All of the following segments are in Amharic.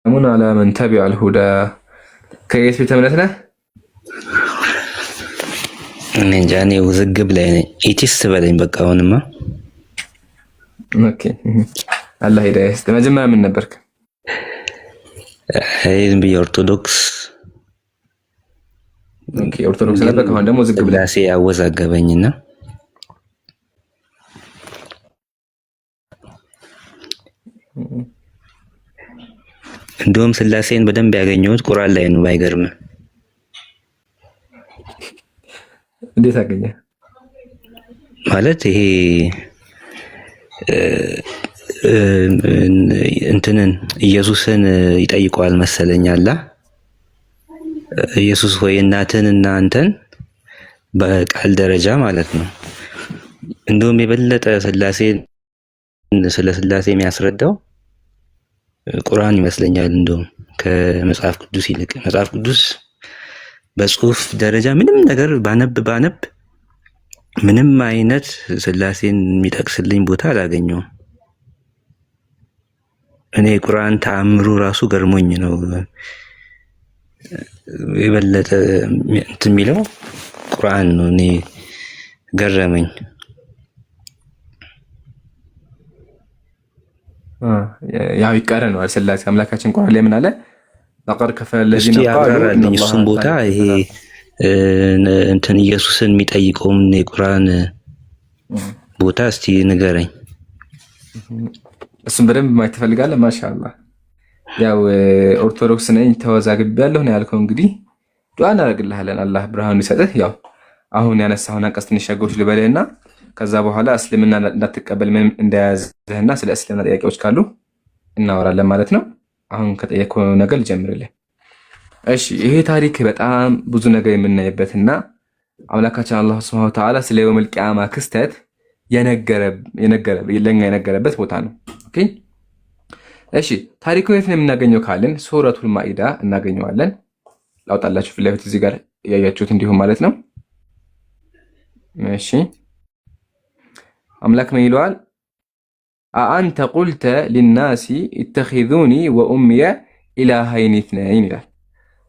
ሙን አላ መን ተቢዐል ሁዳ ከየት ቤተ እምነት ነህ? እኔ እንጃ እኔ ውዝግብ ላይ ነኝ። ኢቲስ በለኝ በቃ አሁንማ። ኦኬ አላህ ሂዳያ ይስጥ። መጀመሪያ ምን ነበርክ? ዝም ብዬ ኦርቶዶክስ። ኦኬ ኦርቶዶክስ ነበርክ። አሁን ደግሞ ውዝግብ ላይ ስላሴ አወዛገበኝና እንደውም ስላሴን በደንብ ያገኘሁት ቁርአን ላይ ነው። ባይገርም እንዴት አገኘ? ማለት ይሄ እንትንን ኢየሱስን ይጠይቀዋል መሰለኝ አላ ኢየሱስ ሆይ እናትህንና አንተን በቃል ደረጃ ማለት ነው። እንደውም የበለጠ ስላሴን ስለ ስላሴ የሚያስረዳው ቁርአን ይመስለኛል። እንደውም ከመጽሐፍ ቅዱስ ይልቅ መጽሐፍ ቅዱስ በጽሁፍ ደረጃ ምንም ነገር ባነብ ምንም አይነት ስላሴን የሚጠቅስልኝ ቦታ አላገኘውም። እኔ ቁርአን ተአምሩ ራሱ ገርሞኝ ነው የበለጠ እንትን የሚለው ቁርአን ነው። እኔ ገረመኝ። ያው ይቀረናል። ስላሴ አምላካችን ቁርአን ላይ ምን አለ? ለቀድ ከፈረ ለዚነ ቃሉ እሱን ቦታ ይሄ እንትን ኢየሱስን የሚጠይቀውም የቁርአን ቦታ እስቲ ንገረኝ። እሱን በደንብ ማየት ትፈልጋለህ? ማሻአላህ ያው ኦርቶዶክስ ነኝ ተወዛግቤያለሁ ነው ያልከው። እንግዲህ ዱዓ እናደርግልሃለን አላህ ብርሃኑን ይሰጥህ። ያው አሁን ያነሳሁን አንቀጽ ትንሽ ሸጎች ልበልህና ከዛ በኋላ እስልምና እንዳትቀበል ምን እንደያዘህና ስለ እስልምና ጥያቄዎች ካሉ እናወራለን ማለት ነው። አሁን ከጠየቀው ነገር ልጀምርልህ። እሺ ይሄ ታሪክ በጣም ብዙ ነገር የምናይበትና አምላካችን አላህ ሱብሓነሁ ወተዓላ ስለ የውመል ቂያማ ክስተት ለኛ የነገረበት ቦታ ነው። ኦኬ እሺ ታሪኩን የት ነው የምናገኘው ካልን ሱረቱል ማኢዳ እናገኘዋለን። ላውጣላችሁ ፊት ለፊት እዚህ ጋር ያያችሁት እንዲሁም ማለት ነው። እሺ አምላክ ምን ይለዋል? አአንተ ቁልተ ሊናሲ ኢተኺዙኒ ወኡምየ ኢላሃይኒ ኢትነይን ይላል።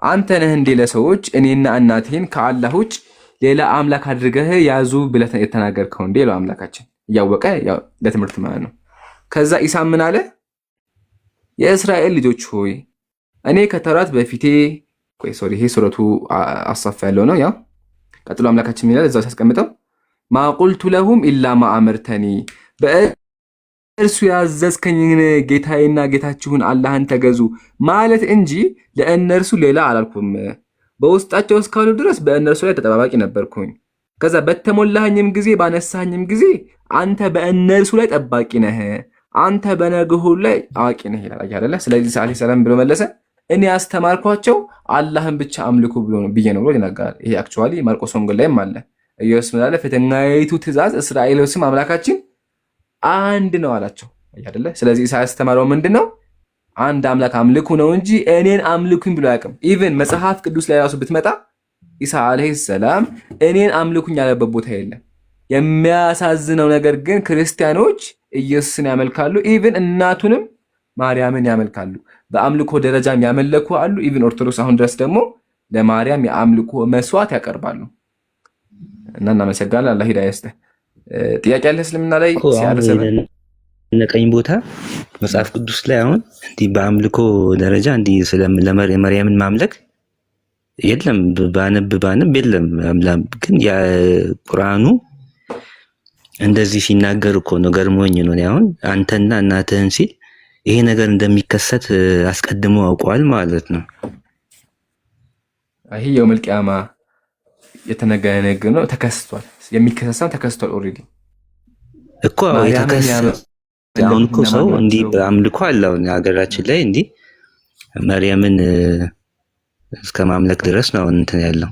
አንተ ነህ እንዴ ለሰዎች እኔና እናቴን ከአላህ ውጭ ሌላ አምላክ አድርገህ ያዙ ብለህ የተናገርከው እንዴ? ይለው አምላካችን እያወቀ ያው ለትምህርት ማለት ነው። ከዛ ኢሳ ምን አለ? የእስራኤል ልጆች ሆይ እኔ ከተውራት በፊቴ ይሄ ሱረቱ አሳፍ ያለው ነው። ያው ቀጥሎ አምላካችን ምን ይላል? እዛው ሲያስቀምጠው ማቁልቱ ለሁም ኢላ ማአመርተኒ በእርሱ ያዘዝከኝን ጌታዬና ጌታችሁን አላህን ተገዙ ማለት እንጂ ለእነርሱ ሌላ አላልኩም። በውስጣቸው እስካሉ ድረስ በእነርሱ ላይ ተጠባባቂ ነበርኩኝ። ከዛ በተሞላኸኝም ጊዜ ባነሳኸኝም ጊዜ አንተ በእነርሱ ላይ ጠባቂ ነህ፣ አንተ በነገሁ ላይ አዋቂ ነህ ይላል አይደለ? ስለዚህ ሰለላሁ ዐለይሂ ወሰለም ብሎ መለሰ፣ እኔ ያስተማርኳቸው አላህን ብቻ አምልኩ ብሎ ነው ብዬ ነው ብሎ ይናገራል። ይሄ አክቹአሊ ማርቆስ ወንጌል ላይም አለ። ኢየሱስ ምን አለ? ፈተናይቱ ትእዛዝ እስራኤል ስም አምላካችን አንድ ነው አላቸው አይደለ? ስለዚህ ኢሳ ያስተማረው ምንድነው? አንድ አምላክ አምልኩ ነው እንጂ እኔን አምልኩኝ ብሎ አያውቅም። ኢቭን መጽሐፍ ቅዱስ ላይ ራሱ ብትመጣ ኢሳ አለይሂ ሰላም እኔን አምልኩኝ ያለበት ቦታ የለም። የሚያሳዝነው ነገር ግን ክርስቲያኖች ኢየሱስን ያመልካሉ፣ ኢቭን እናቱንም ማርያምን ያመልካሉ። በአምልኮ ደረጃም ያመለኩ አሉ። ኢቭን ኦርቶዶክስ አሁን ድረስ ደግሞ ለማርያም የአምልኮ መስዋዕት ያቀርባሉ። እና እናመሰግናለን። አላህ ሂዳያ ይስጥህ። ጥያቄ ያለ እስልምና ላይ ነቀኝ ቦታ መጽሐፍ ቅዱስ ላይ አሁን እንዲህ በአምልኮ ደረጃ እንዲህ ስለ መርያምን ማምለክ የለም። ባነብ የለም። ግን የቁርአኑ እንደዚህ ሲናገር እኮ ነው ገርሞኝ ነው። አሁን አንተና እናትህን ሲል ይሄ ነገር እንደሚከሰት አስቀድሞ አውቀዋል ማለት ነው። ይሄ የውመል ቂያማ የተነገረ ነው። ተከስቷል። የሚከሰሰው ተከስቷል። ኦሬዲ እኮ አሁን እኮ ሰው እንዲህ በአምልኮ አለው ሀገራችን ላይ እንዲህ መርያምን እስከ ማምለክ ድረስ ነው እንትን ያለው።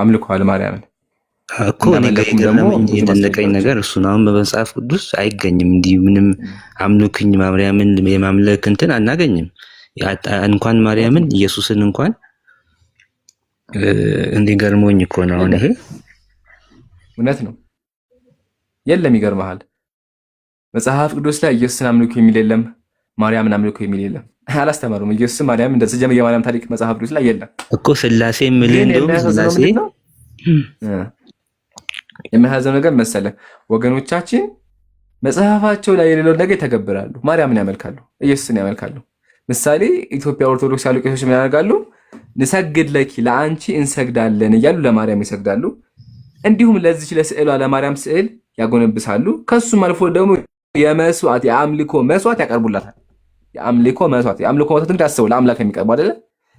አምልኮ አለ ማርያምን እኮ የደነቀኝ ነገር እሱ ነው። አሁን በመጽሐፍ ቅዱስ አይገኝም። እንዲህ ምንም አምልኩኝ ማርያምን የማምለክ እንትን አናገኝም። እንኳን ማርያምን ኢየሱስን እንኳን እንዲገርሞኝ እኮ ነው። አሁን ይሄ እውነት ነው። የለም ይገርምሃል፣ መጽሐፍ ቅዱስ ላይ ኢየሱስን አምልኩ የሚል የለም፣ ማርያምን አምልኩ የሚል የለም። አላስተማሩም። ኢየሱስ ማርያም እንደዚህ ጀመ የማርያም ታሪክ መጽሐፍ ቅዱስ ላይ የለም እኮ ስላሴ ምን ግን እንደውም የሚያሳዝነው ስላሴ ምንድነው የሚያሳዝነው ነገር መሰለ ወገኖቻችን መጽሐፋቸው ላይ የሌለውን ነገር ይተገብራሉ። ማርያምን ያመልካሉ፣ ኢየሱስን ያመልካሉ። ምሳሌ ኢትዮጵያ ኦርቶዶክስ ያሉ ቄሶች ምን ያደርጋሉ? ንሰግድ ለኪ ለአንቺ እንሰግዳለን እያሉ ለማርያም ይሰግዳሉ። እንዲሁም ለዚች ለስዕሏ ለማርያም ስዕል ያጎነብሳሉ። ከሱም አልፎ ደግሞ የመስዋዕት የአምልኮ መስዋዕት ያቀርቡላታል። የአምልኮ መስዋዕት እንግዲህ አስበው ለአምላክ የሚቀርቡ አይደለ?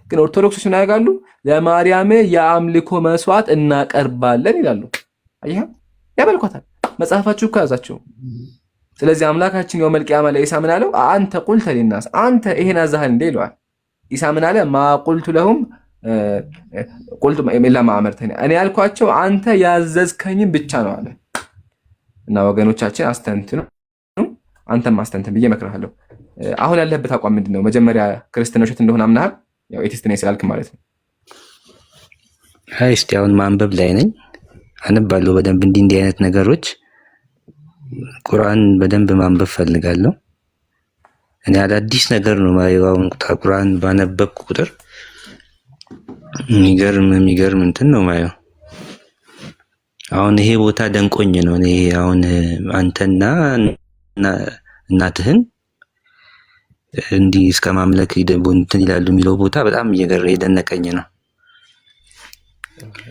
ግን ኦርቶዶክሶች ምን ያደርጋሉ? ለማርያም የአምልኮ መስዋዕት እናቀርባለን ይላሉ። አየህ፣ ያመልኳታል። መጽሐፋችሁ እኮ ያዛቸው። ስለዚህ አምላካችን የውመል ቂያማ ለኢሳ ምን አለው? አንተ ቁልተ ሊናስ አንተ ይሄን አዛሃል እንዴ ይለዋል። ኢሳ ምን አለ? ማ ቁልቱ ለሁም ቁልቱ ኢላ ማ አመርተኒ እኔ ያልኳቸው አንተ ያዘዝከኝን ብቻ ነው አለ። እና ወገኖቻችን አስተንትኑ፣ አንተም አስተንትን ብዬ እመክርሃለሁ። አሁን ያለህበት አቋም ምንድን ነው? መጀመሪያ ክርስትና ውሸት እንደሆነ አምናሃል? ያው ኤቲስት ነኝ ስላልክ ማለት ነው። አይ እስቲ አሁን ማንበብ ላይ ነኝ፣ አነባለሁ በደንብ እንዲህ አይነት ነገሮች ቁርአን በደንብ ማንበብ ፈልጋለሁ። እኔ አዳዲስ ነገር ነው ማየው። አሁን ቁርአን ባነበብኩ ቁጥር የሚገርም እንትን ነው ማየው። አሁን ይሄ ቦታ ደንቆኝ ነው። እኔ አሁን አንተና እናትህን እንዲህ እስከ ማምለክ እንትን ይላሉ የሚለው ቦታ በጣም የደነቀኝ ነው።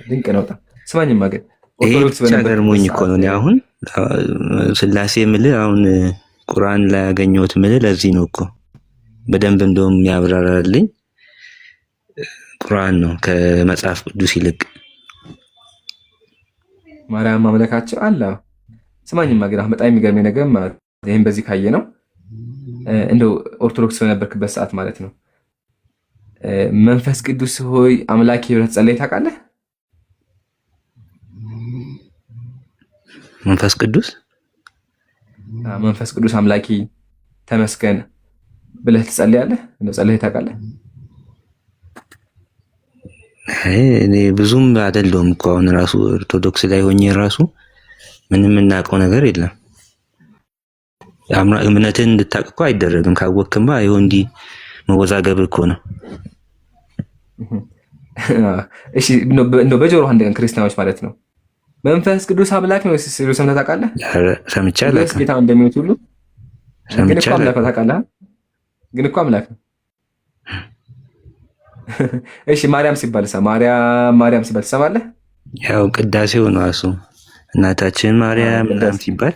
ድንቅ ነው። ስማኝማ ግን ኦርቶዶክስ ገርሞኝ እኮ ነው። እኔ አሁን ስላሴ የምልህ አሁን ቁርአን ላይ ያገኘሁት የምልህ ለዚህ ነው እኮ በደንብ እንደውም የሚያብራራልኝ ቁርአን ነው ከመጽሐፍ ቅዱስ ይልቅ። ማርያም ማምለካቸው አለ። ስማኝማ ግን በጣም የሚገርመኝ ነገር ማለት ይሄን በዚህ ካየ ነው እንደው ኦርቶዶክስ በነበርክበት ሰዓት ማለት ነው መንፈስ ቅዱስ ሆይ አምላኬ ብለህ ጸልይ ታውቃለህ? መንፈስ ቅዱስ አምላኬ ተመስገን ብለህ ትጸልያለህ? እንደው ጸልይ ታውቃለህ? እኔ ብዙም አይደለሁም እኮ አሁን ራሱ ኦርቶዶክስ ላይ ሆኜ ራሱ ምንም የምናውቀው ነገር የለም። እምነትን እንድታውቅ እኮ አይደረግም። ካወቅክማ ይኸው እንዲህ መወዛገብ እኮ ነው። እሺ እንደው በጆሮ አንድ ቀን ክርስቲያኖች ማለት ነው መንፈስ ቅዱስ አምላክ ነው ሲሉ ሰምተህ ታውቃለህ? ሰምቼ አላውቅም። ጌታ እንደሚወት ሁሉ ግን እኮ አምላክ ነው ታውቃለህ? ግን እኮ አምላክ ነው። እሺ ማርያም ሲባል ትሰማለህ? ያው ቅዳሴው ነው እሱ እናታችን ማርያም ምናምን ሲባል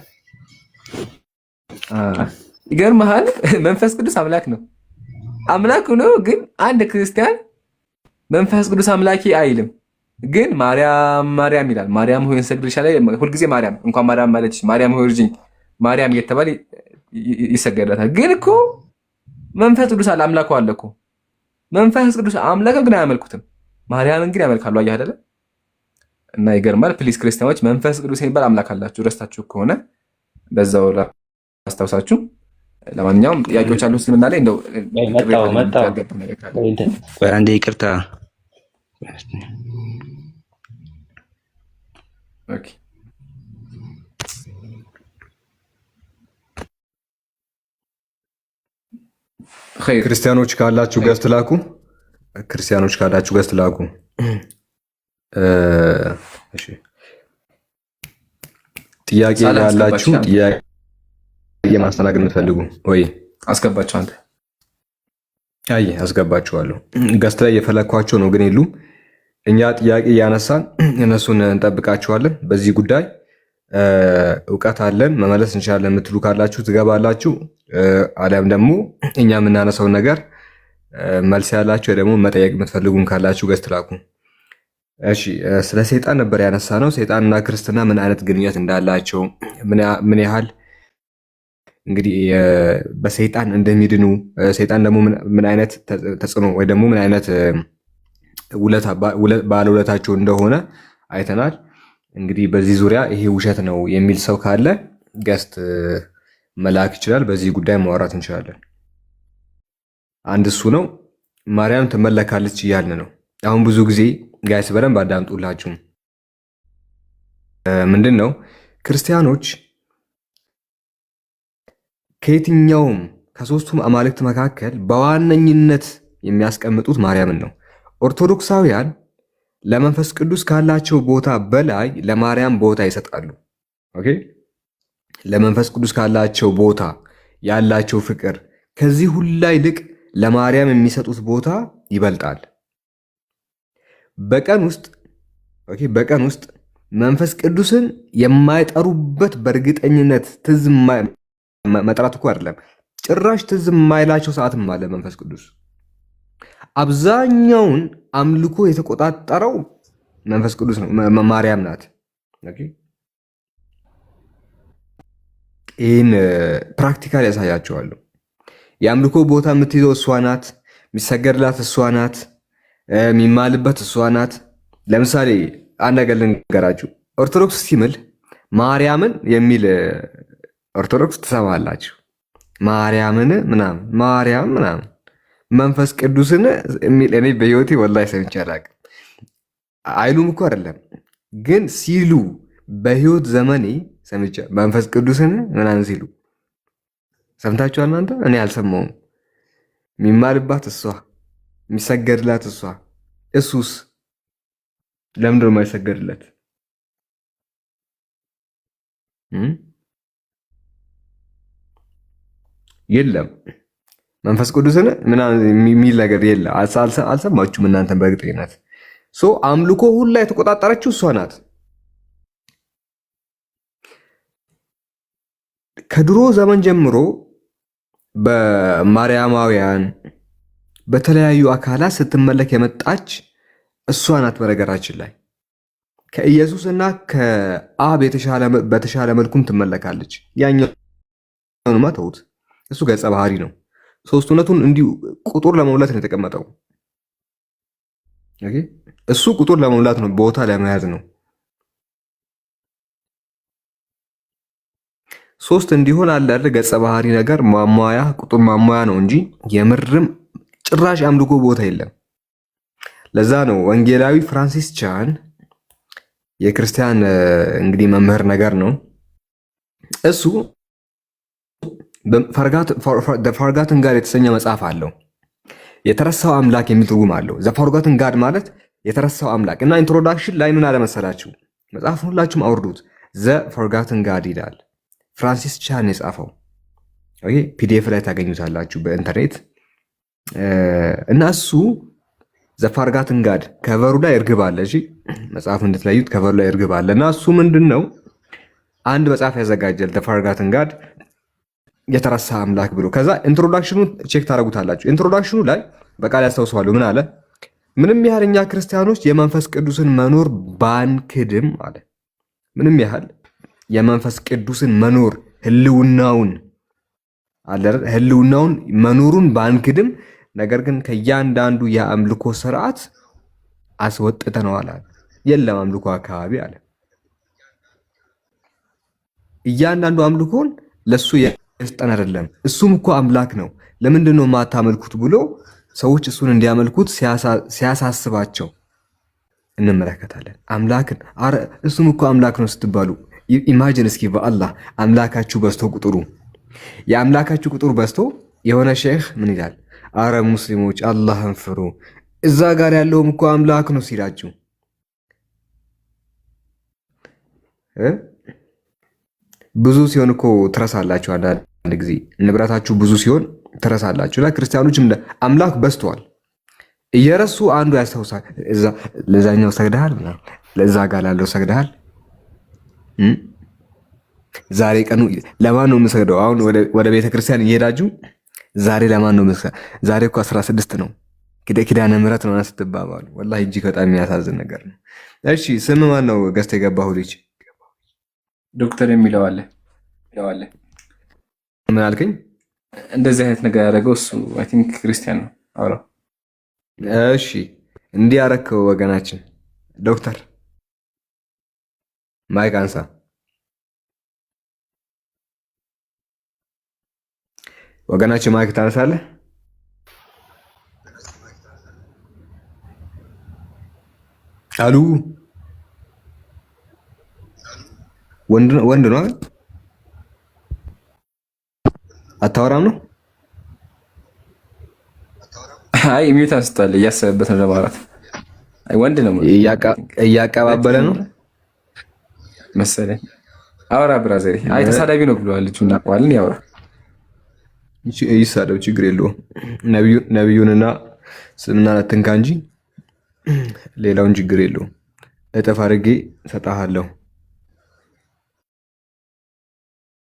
ይገርምሃል። መንፈስ ቅዱስ አምላክ ነው። አምላክ ነው። ግን አንድ ክርስቲያን መንፈስ ቅዱስ አምላኪ አይልም። ግን ማርያም ይላል። ማርያም ሆይ እንሰግድልሻለን። ሁልጊዜ ማርያም እንኳን ማርያም ማለች ማርያም ሆይ እርጅኝ ማርያም እየተባለ ይሰገዳታል። ግን እኮ መንፈስ ቅዱስ አለ አምላኩ አለ እኮ መንፈስ ቅዱስ አምላክ ግን አያመልኩትም። ማርያምን ግን ያመልካሉ። አየህ አይደለ? እና ይገርማል። ፕሊስ ክርስቲያኖች መንፈስ ቅዱስ የሚባል አምላክ አላችሁ። ረስታችሁ ከሆነ በዛው አስታውሳችሁ። ለማንኛውም ጥያቄዎች አሉ እስልምና ላይ እንደው አንዴ ይቅርታ። ኦኬ ክርስቲያኖች ካላችሁ ገዝት ላኩ። እሺ ጥያቄ ያላችሁ ጥያቄ ማስተናገድ የምትፈልጉ ወይ አስገባችሁ። አንተ አይ አስገባችኋለሁ። ገዝት ላይ የፈለኳቸው ነው ግን የሉም። እኛ ጥያቄ እያነሳን እነሱን እንጠብቃችኋለን። በዚህ ጉዳይ እውቀት አለን መመለስ እንችላለን የምትሉ ካላችሁ ትገባላችሁ። አሊያም ደግሞ እኛ የምናነሳውን ነገር መልስ ያላችሁ ደግሞ መጠየቅ የምትፈልጉም ካላችሁ ገዝት ላኩ። እሺ ስለ ሰይጣን ነበር ያነሳ ነው። ሰይጣንና ክርስትና ምን አይነት ግንኙነት እንዳላቸው ምን ያህል እንግዲህ በሰይጣን እንደሚድኑ ሰይጣን ደግሞ ምን አይነት ተጽዕኖ ወይ ደግሞ ምን አይነት ባለውለታቸው እንደሆነ አይተናል። እንግዲህ በዚህ ዙሪያ ይሄ ውሸት ነው የሚል ሰው ካለ ገስት መላክ ይችላል። በዚህ ጉዳይ ማውራት እንችላለን። አንድ እሱ ነው። ማርያም ትመለካለች እያልን ነው። አሁን ብዙ ጊዜ ጋይስ በደንብ አዳምጡላችሁ። ምንድን ነው ክርስቲያኖች ከየትኛውም ከሶስቱም አማልክት መካከል በዋነኝነት የሚያስቀምጡት ማርያምን ነው። ኦርቶዶክሳውያን ለመንፈስ ቅዱስ ካላቸው ቦታ በላይ ለማርያም ቦታ ይሰጣሉ። ኦኬ፣ ለመንፈስ ቅዱስ ካላቸው ቦታ ያላቸው ፍቅር ከዚህ ሁላ ይልቅ ለማርያም የሚሰጡት ቦታ ይበልጣል። በቀን ውስጥ መንፈስ ቅዱስን የማይጠሩበት በእርግጠኝነት ትዝ መጥራት እኮ አይደለም ጭራሽ ትዝ የማይላቸው ሰዓትም አለ። መንፈስ ቅዱስ አብዛኛውን አምልኮ የተቆጣጠረው መንፈስ ቅዱስ ነው፣ ማርያም ናት። ይህን ፕራክቲካል ያሳያቸዋለሁ። የአምልኮ ቦታ የምትይዘው እሷ ናት፣ የሚሰገድላት እሷ ናት፣ የሚማልበት እሷ ናት። ለምሳሌ አንድ ነገር ልንገራችሁ። ኦርቶዶክስ ሲምል ማርያምን የሚል ኦርቶዶክስ ትሰማላችሁ። ማርያምን ምናምን ማርያም ምናምን መንፈስ ቅዱስን የሚል እኔ በህይወቴ ወላሂ ሰምቼ አላውቅም። አይሉም እኮ አይደለም ግን ሲሉ በህይወት ዘመኔ ሰምቼ መንፈስ ቅዱስን ምናምን ሲሉ ሰምታችኋል እናንተ? እኔ አልሰማውም። የሚማልባት እሷ፣ የሚሰገድላት እሷ። እሱስ ለምንድን ነው የማይሰገድለት? የለም መንፈስ ቅዱስን ምናምን የሚል ነገር የለም። አልሰማችሁም እናንተን በእርግጠኝነት። አምልኮ ሁላ የተቆጣጠረችው እሷ ናት። ከድሮ ዘመን ጀምሮ በማርያማውያን በተለያዩ አካላት ስትመለክ የመጣች እሷ ናት። በነገራችን ላይ ከኢየሱስ እና ከአብ በተሻለ መልኩም ትመለካለች። ያኛውንማ ተውት፣ እሱ ገጸ ባህሪ ነው። ሶስቱነቱን እንዲሁ ቁጥር ለመሙላት ነው የተቀመጠው። እሱ ቁጥር ለመሙላት ነው፣ ቦታ ለመያዝ ነው። ሶስት እንዲሆን አለ አይደል? ገጸ ባህሪ ነገር ማሟያ፣ ቁጥር ማሟያ ነው እንጂ የምርም ጭራሽ አምልኮ ቦታ የለም። ለዛ ነው ወንጌላዊ ፍራንሲስ ቻን የክርስቲያን እንግዲህ መምህር ነገር ነው። እሱ ፈርጋትን ጋድ የተሰኘ መጽሐፍ አለው። የተረሳው አምላክ የሚል ትርጉም አለው። ዘፈርጋትን ጋድ ማለት የተረሳው አምላክ እና ኢንትሮዳክሽን ላይ ምን አለመሰላችሁ? መጽሐፉን ሁላችሁም አውርዱት። ዘፈርጋትን ጋድ ይላል። ፍራንሲስ ቻን የጻፈው ፒዲኤፍ ላይ ታገኙታላችሁ በኢንተርኔት። እና እሱ ዘፈርጋትን ጋድ ከቨሩ ላይ እርግብ አለ። እሺ መጽሐፍ እንድትለዩት ከቨሩ ላይ እርግብ አለ። እና እሱ ምንድን ነው አንድ መጽሐፍ ያዘጋጀል ዘፈርጋትን ጋድ የተረሳ አምላክ ብሎ። ከዛ ኢንትሮዳክሽኑ ቼክ ታደርጉታላችሁ። ኢንትሮዳክሽኑ ላይ በቃል ያስታውሰዋለሁ ምን አለ? ምንም ያህል እኛ ክርስቲያኖች የመንፈስ ቅዱስን መኖር ባንክድም አለ። ምንም ያህል የመንፈስ ቅዱስን መኖር ህልውናውን መኖሩን ባንክድም፣ ነገር ግን ከእያንዳንዱ የአምልኮ ስርዓት አስወጥተነዋል አለ። የለም አምልኮ አካባቢ አለ። እያንዳንዱ አምልኮን ለሱ የስጠን አይደለም። እሱም እኮ አምላክ ነው፣ ለምንድን ነው የማታመልኩት ብሎ ሰዎች እሱን እንዲያመልኩት ሲያሳስባቸው እንመለከታለን። አምላክን አረ እሱም እኮ አምላክ ነው ስትባሉ ኢማጂን እስኪ በአላህ አምላካችሁ በዝቶ ቁጥሩ የአምላካችሁ ቁጥሩ በዝቶ የሆነ ሼህ ምን ይላል? አረ ሙስሊሞች አላህን ፍሩ፣ እዛ ጋር ያለውም እኮ አምላክ ነው ሲላችሁ ብዙ ሲሆን እኮ ትረሳላችሁ። አንዳንድ ጊዜ ንብረታችሁ ብዙ ሲሆን ትረሳላችሁ። እና ክርስቲያኖችም አምላክ በዝተዋል እየረሱ አንዱ ያስታውሳል። ለዛኛው ሰግደሃል፣ ለዛ ጋር ላለው ሰግደሃል። ዛሬ ቀኑ ለማን ነው የምሰግደው? አሁን ወደ ቤተ ክርስቲያን እየሄዳችሁ ዛሬ ለማን ነው የምሰግደው? ዛሬ እኮ 16 ነው ኪዳነ ምሕረት ነው ስትባባሉ፣ ወላሂ እጅግ በጣም የሚያሳዝን ነገር ነው። እሺ ስም ማን ነው? ገዝተ የገባሁ ልጅ ዶክተር የሚለው አለ። ምን አልከኝ? እንደዚህ አይነት ነገር ያደረገው እሱ አይ ቲንክ ክርስቲያን ነው አውራ። እሺ እንዲህ ያረከው ወገናችን ዶክተር ማይክ አንሳ። ወገናችን ማይክ ታነሳለህ? አሉ ወንድ ነው አታወራም ነው? አይ ሚዩት አንስቷል፣ እያሰበበት ነው ለማውራት። አይ ወንድ ነው እያቀባበለ ነው መሰለኝ። አውራ ብራዘሪ። አይ ተሳዳቢ ነው ብለዋል ልጁ፣ እናውቀዋለን። ያውራ ይሳደብ፣ ችግር የለውም። ነቢዩንና ስምና አትንካ እንጂ ሌላውን ችግር የለውም። እጥፍ አድርጌ እሰጥሃለሁ።